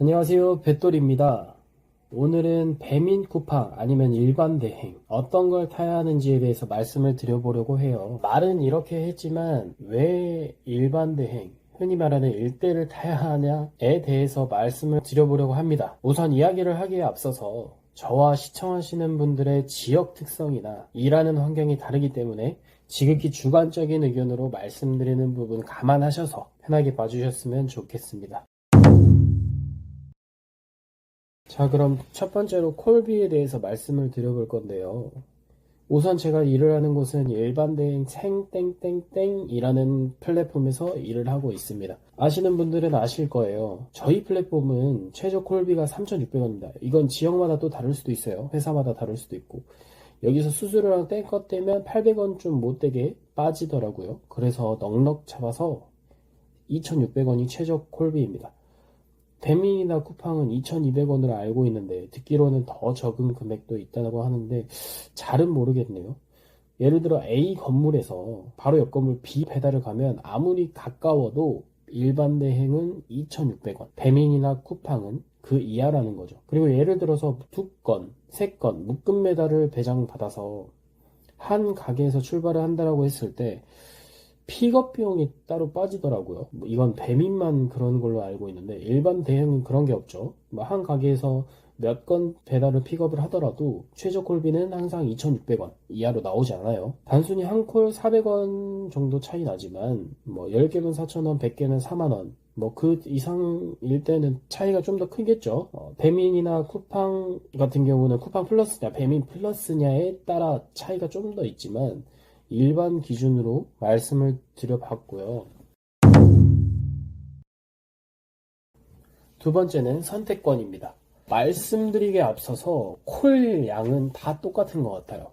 안녕하세요, 뱃돌입니다. 오늘은 배민 쿠팡 아니면 일반 대행 어떤 걸 타야 하는지에 대해서 말씀을 드려보려고 해요. 말은 이렇게 했지만 왜 일반 대행, 흔히 말하는 일대를 타야 하냐에 대해서 말씀을 드려보려고 합니다. 우선 이야기를 하기에 앞서서 저와 시청하시는 분들의 지역 특성이나 일하는 환경이 다르기 때문에 지극히 주관적인 의견으로 말씀드리는 부분 감안하셔서 편하게 봐주셨으면 좋겠습니다. 자, 그럼 첫 번째로 콜비에 대해서 말씀을 드려볼 건데요. 우선 제가 일을 하는 곳은 일반대행 생땡땡땡이라는 플랫폼에서 일을 하고 있습니다. 아시는 분들은 아실 거예요. 저희 플랫폼은 최저 콜비가 3,600원입니다. 이건 지역마다 또 다를 수도 있어요. 회사마다 다를 수도 있고. 여기서 수수료랑 뗄것 떼면 800원 좀 못되게 빠지더라고요. 그래서 넉넉 잡아서 2,600원이 최저 콜비입니다. 배민이나 쿠팡은 2,200원으로 알고 있는데 듣기로는 더 적은 금액도 있다고 하는데 잘은 모르겠네요. 예를 들어 A 건물에서 바로 옆 건물 B 배달을 가면 아무리 가까워도 일반 대행은 2,600원, 배민이나 쿠팡은 그 이하라는 거죠. 그리고 예를 들어서 2건, 3건 묶음 배달을 배정받아서 한 가게에서 출발을 한다라고 했을 때 픽업 비용이 따로 빠지더라고요. 이건 배민만 그런 걸로 알고 있는데 일반 대행은 그런 게 없죠. 한 가게에서 몇 건 배달을 픽업을 하더라도 최저 콜비는 항상 2,600원 이하로 나오지 않아요. 단순히 한 콜 400원 정도 차이 나지만 10개면 4,000원, 100개는 4만원 그 이상일 때는 차이가 좀 더 크겠죠. 배민이나 쿠팡 같은 경우는 쿠팡 플러스냐 배민 플러스냐에 따라 차이가 좀 더 있지만 일반 기준으로 말씀을 드려봤고요. 두 번째는 선택권입니다. 말씀드리기에 앞서서 콜 양은 다 똑같은 것 같아요.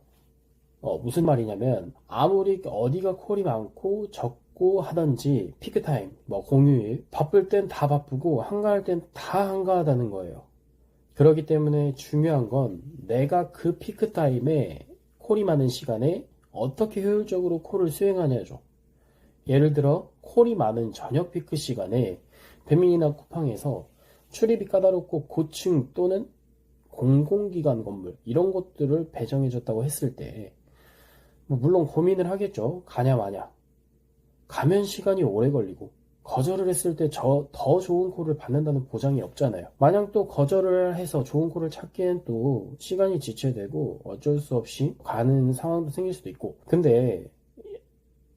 무슨 말이냐면 아무리 어디가 콜이 많고 적고 하던지 피크타임, 공휴일 바쁠 땐 다 바쁘고 한가할 땐 다 한가하다는 거예요. 그렇기 때문에 중요한 건 내가 그 피크타임에 콜이 많은 시간에 어떻게 효율적으로 콜을 수행하냐죠. 예를 들어 콜이 많은 저녁 피크 시간에 배민이나 쿠팡에서 출입이 까다롭고 고층 또는 공공기관 건물 이런 것들을 배정해줬다고 했을 때 물론 고민을 하겠죠. 가냐 마냐. 가면 시간이 오래 걸리고 거절을 했을 때 더 좋은 콜을 받는다는 보장이 없잖아요. 만약 또 거절을 해서 좋은 콜을 찾기엔 또 시간이 지체되고 어쩔 수 없이 가는 상황도 생길 수도 있고. 근데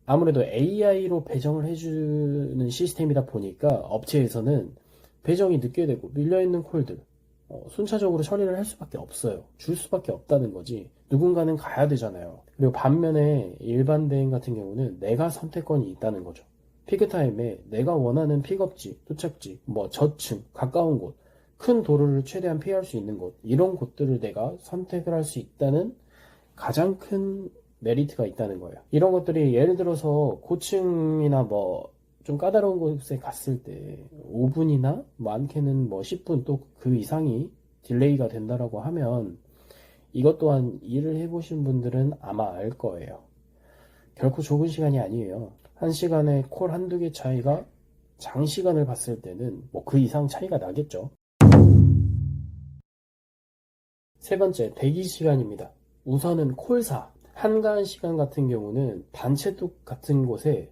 아무래도 AI로 배정을 해주는 시스템이다 보니까 업체에서는 배정이 늦게 되고 밀려있는 콜들 순차적으로 처리를 할 수밖에 없어요. 줄 수밖에 없다는 거지. 누군가는 가야 되잖아요. 그리고 반면에 일반 대행 같은 경우는 내가 선택권이 있다는 거죠. 피크타임에 내가 원하는 픽업지, 도착지, 저층, 가까운 곳, 큰 도로를 최대한 피할 수 있는 곳, 이런 곳들을 내가 선택을 할 수 있다는 가장 큰 메리트가 있다는 거예요. 이런 것들이 예를 들어서 고층이나 좀 까다로운 곳에 갔을 때 5분이나 많게는 10분 또 그 이상이 딜레이가 된다라고 하면 이것 또한 일을 해보신 분들은 아마 알 거예요. 결코 좁은 시간이 아니에요. 한 시간에 콜 한두 개 차이가 장시간을 봤을 때는 그 이상 차이가 나겠죠. 세 번째, 대기 시간입니다. 우선은 콜사. 한가한 시간 같은 경우는 단체톡 같은 곳에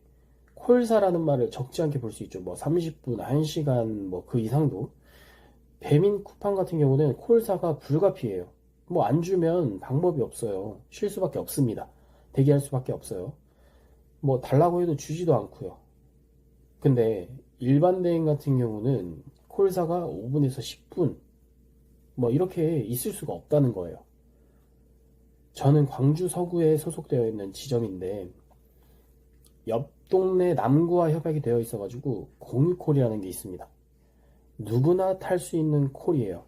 콜사라는 말을 적지 않게 볼 수 있죠. 30분, 1시간, 그 이상도. 배민 쿠팡 같은 경우는 콜사가 불가피해요. 안 주면 방법이 없어요. 쉴 수밖에 없습니다. 대기할 수밖에 없어요. 달라고 해도 주지도 않고요. 근데 일반 대행 같은 경우는 콜사가 5분에서 10분, 이렇게 있을 수가 없다는 거예요. 저는 광주 서구에 소속되어 있는 지점인데 옆 동네 남구와 협약이 되어 있어가지고 공유콜이라는 게 있습니다. 누구나 탈 수 있는 콜이에요.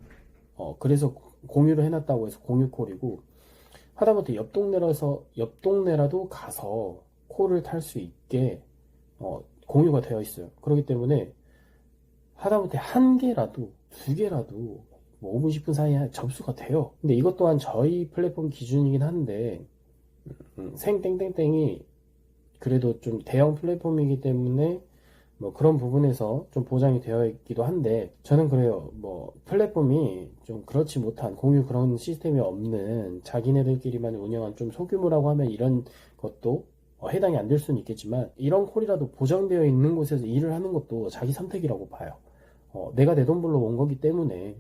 그래서 공유를 해놨다고 해서 공유콜이고 하다못해 옆 동네라도 가서 콜을 탈 수 있게 공유가 되어 있어요. 그렇기 때문에 하다못해 한 개라도 두 개라도 5분 10분 사이에 접수가 돼요. 근데 이것 또한 저희 플랫폼 기준이긴 한데 생땡땡땡이 그래도 좀 대형 플랫폼이기 때문에 뭐 그런 부분에서 좀 보장이 되어 있기도 한데, 저는 그래요. 뭐 플랫폼이 좀 그렇지 못한, 공유 그런 시스템이 없는 자기네들끼리만 운영한 좀 소규모라고 하면 이런 것도 해당이 안 될 수는 있겠지만, 이런 콜이라도 보장되어 있는 곳에서 일을 하는 것도 자기 선택이라고 봐요. 내가 내 돈 벌러 온 거기 때문에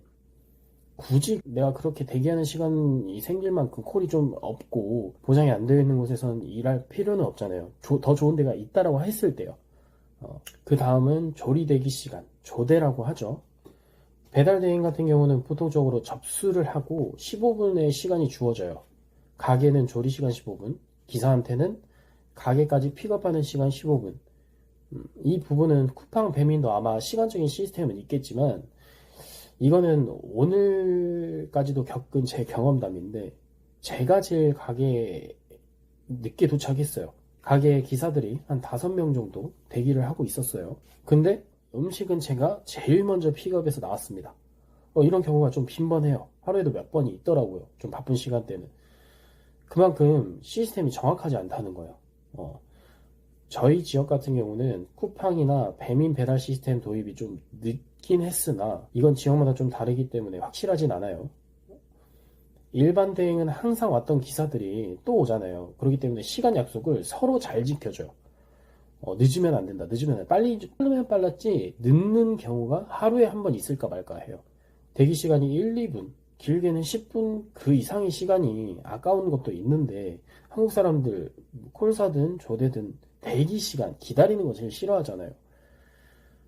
굳이 내가 그렇게 대기하는 시간이 생길 만큼 콜이 좀 없고 보장이 안 되어 있는 곳에서는 일할 필요는 없잖아요. 더 좋은 데가 있다라고 했을 때요. 그 다음은 조리대기 시간, 조대라고 하죠. 배달 대행 같은 경우는 보통적으로 접수를 하고 15분의 시간이 주어져요. 가게는 조리 시간 15분, 기사한테는 가게까지 픽업하는 시간 15분. 이 부분은 쿠팡 배민도 아마 시간적인 시스템은 있겠지만, 이거는 오늘까지도 겪은 제 경험담인데, 제가 제일 가게에 늦게 도착했어요. 가게 기사들이 한 5명 정도 대기를 하고 있었어요. 근데 음식은 제가 제일 먼저 픽업해서 나왔습니다. 이런 경우가 좀 빈번해요. 하루에도 몇 번이 있더라고요. 좀 바쁜 시간대는. 그만큼 시스템이 정확하지 않다는 거예요. 저희 지역 같은 경우는 쿠팡이나 배민 배달 시스템 도입이 좀 늦긴 했으나, 이건 지역마다 좀 다르기 때문에 확실하진 않아요. 일반 대행은 항상 왔던 기사들이 또 오잖아요. 그렇기 때문에 시간 약속을 서로 잘 지켜줘요. 늦으면 안 된다. 늦으면 안 된다. 빠르면 빨랐지 늦는 경우가 하루에 한 번 있을까 말까 해요. 대기 시간이 1, 2분, 길게는 10분 그 이상의 시간이 아까운 것도 있는데, 한국 사람들 콜사든 조대든 대기 시간, 기다리는 거 제일 싫어하잖아요.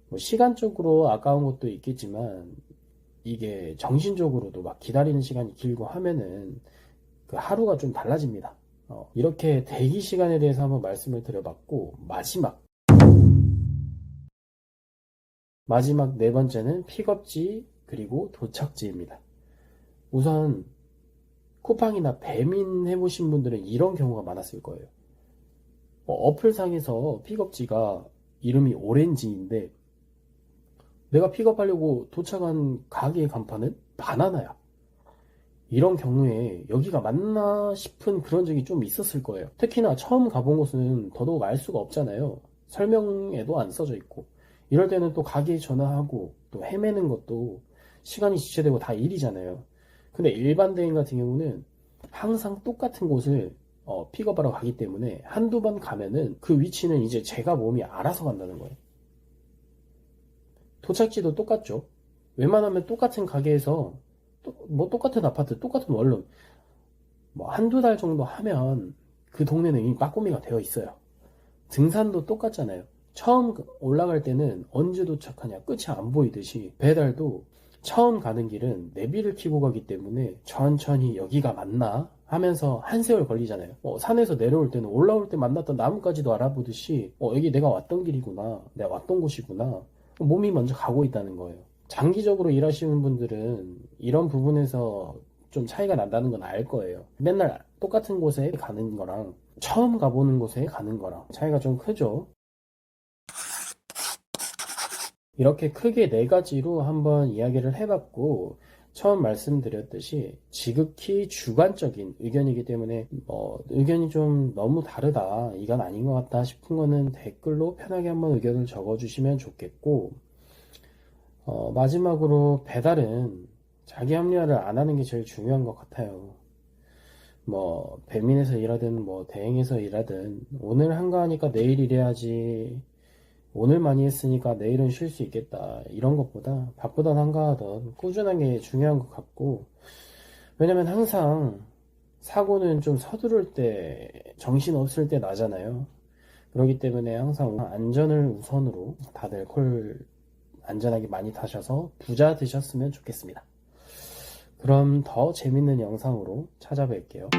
뭐 시간적으로 아까운 것도 있겠지만, 이게 정신적으로도 막 기다리는 시간이 길고 하면은 그 하루가 좀 달라집니다. 이렇게 대기 시간에 대해서 한번 말씀을 드려봤고, 마지막 네 번째는 픽업지 그리고 도착지입니다. 우선 쿠팡이나 배민 해보신 분들은 이런 경우가 많았을 거예요. 어플상에서 픽업지가 이름이 오렌지인데, 내가 픽업하려고 도착한 가게의 간판은 바나나야. 이런 경우에 여기가 맞나 싶은 그런 적이 좀 있었을 거예요. 특히나 처음 가본 곳은 더더욱 알 수가 없잖아요. 설명에도 안 써져 있고. 이럴 때는 또 가게에 전화하고 또 헤매는 것도 시간이 지체되고 다 일이잖아요. 근데 일반 대행 같은 경우는 항상 똑같은 곳을 픽업하러 가기 때문에 한두 번 가면은 그 위치는 이제 제가 몸이 알아서 간다는 거예요. 도착지도 똑같죠. 웬만하면 똑같은 가게에서 뭐 똑같은 아파트, 똑같은 원룸, 뭐 한두 달 정도 하면 그 동네는 이미 빠꾸미가 되어 있어요. 등산도 똑같잖아요. 처음 올라갈 때는 언제 도착하냐 끝이 안 보이듯이, 배달도 처음 가는 길은 내비를 켜고 가기 때문에 천천히 여기가 맞나 하면서 한 세월 걸리잖아요. 산에서 내려올 때는 올라올 때 만났던 나무까지도 알아보듯이 여기 내가 왔던 길이구나, 내가 왔던 곳이구나, 몸이 먼저 가고 있다는 거예요. 장기적으로 일하시는 분들은 이런 부분에서 좀 차이가 난다는 건 알 거예요. 맨날 똑같은 곳에 가는 거랑 처음 가보는 곳에 가는 거랑 차이가 좀 크죠. 이렇게 크게 네 가지로 한번 이야기를 해봤고, 처음 말씀드렸듯이 지극히 주관적인 의견이기 때문에 의견이 좀 너무 다르다, 이건 아닌 것 같다 싶은 거는 댓글로 편하게 한번 의견을 적어주시면 좋겠고, 마지막으로 배달은 자기 합리화를 안 하는 게 제일 중요한 것 같아요. 뭐 배민에서 일하든 뭐 대행에서 일하든 오늘 한가하니까 내일 일해야지, 오늘 많이 했으니까 내일은 쉴 수 있겠다, 이런 것보다 바쁘던 한가하던 꾸준한 게 중요한 것 같고, 왜냐면 항상 사고는 좀 서두를 때, 정신 없을 때 나잖아요. 그렇기 때문에 항상 안전을 우선으로 다들 콜 안전하게 많이 타셔서 부자 되셨으면 좋겠습니다. 그럼 더 재밌는 영상으로 찾아뵐게요.